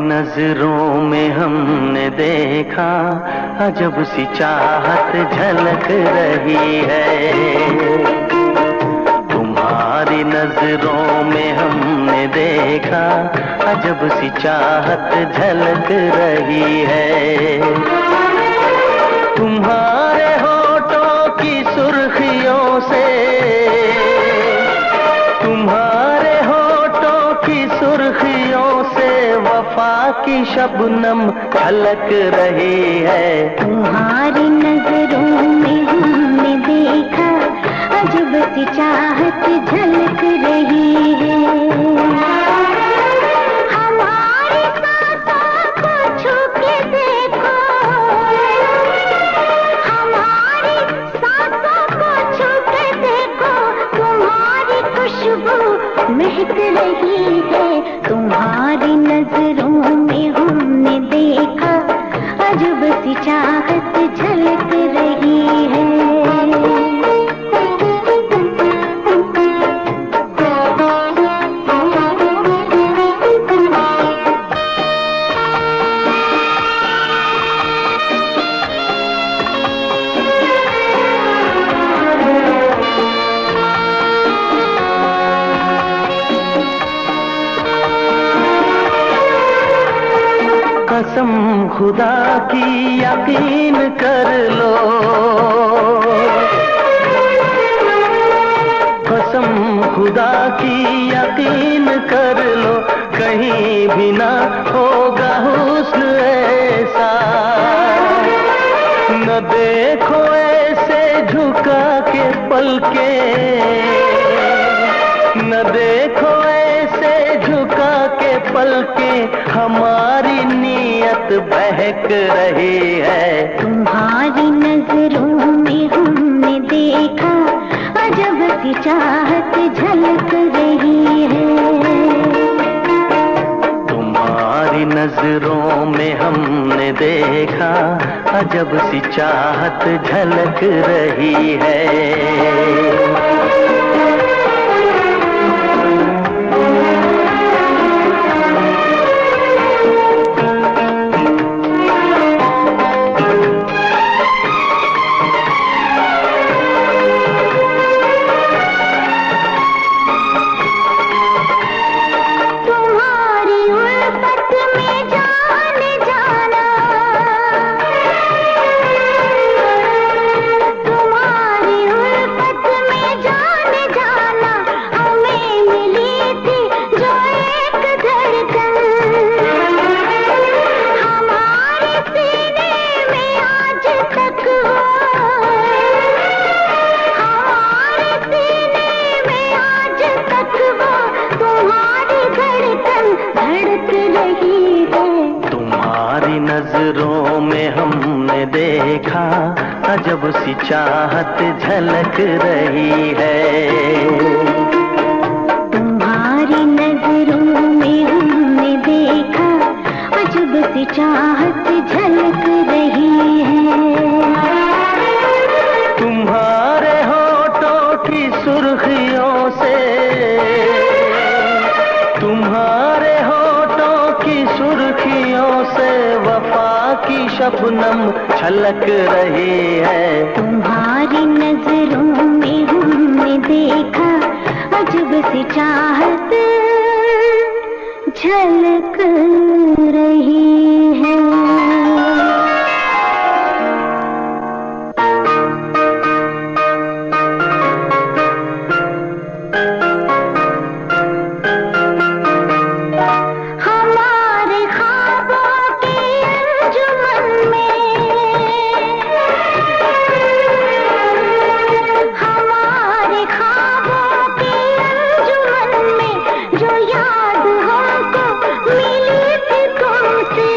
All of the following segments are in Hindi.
नजरों में हमने देखा अजब सी चाहत झलक रही है। तुम्हारी नजरों में हमने देखा अजब सी चाहत झलक रही है। तुम्हारे होठों की सुर्खियों से, तुम्हारे होठों की सुर्खियों से वफा की शबनम झलक रही है। तुम्हारी नजरों में हमने देखा अजब सी चाहत झलक रही है। हमारी सांसों को छू के देखो, हमारी सांसों को छू के देखो, तुम्हारी खुशबू महक रही है। तुम्हारी नजरों में हमने देखा अजब सी चाहत झलक रही है। कसम खुदा की यकीन कर लो, कसम खुदा की यकीन कर लो, कहीं भी ना होगा हुस्न ऐसा। न देखो ऐसे झुका के पलके, न देखो ऐसे झुका के पलके, हमारी नीयत बहक रही है। तुम्हारी नजरों में हमने देखा अजब सी चाहत झलक रही है। तुम्हारी नजरों में हमने देखा अजब सी चाहत झलक रही है। नजरों में हमने देखा अजब सी चाहत झलक रही है। तुम्हारी नजरों में हमने देखा अजब सी चाहत झलक रही है। तुम्हारे होठों की सुर्खियों से, तुम्हारे होठों की सुर्खियों से वफा की शबनम छलक रही है। तुम्हारी नजरों में हमने देखा अजब सी चाहत झलक रही है। जो याद हमको मिली थी तुमसे,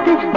चाहत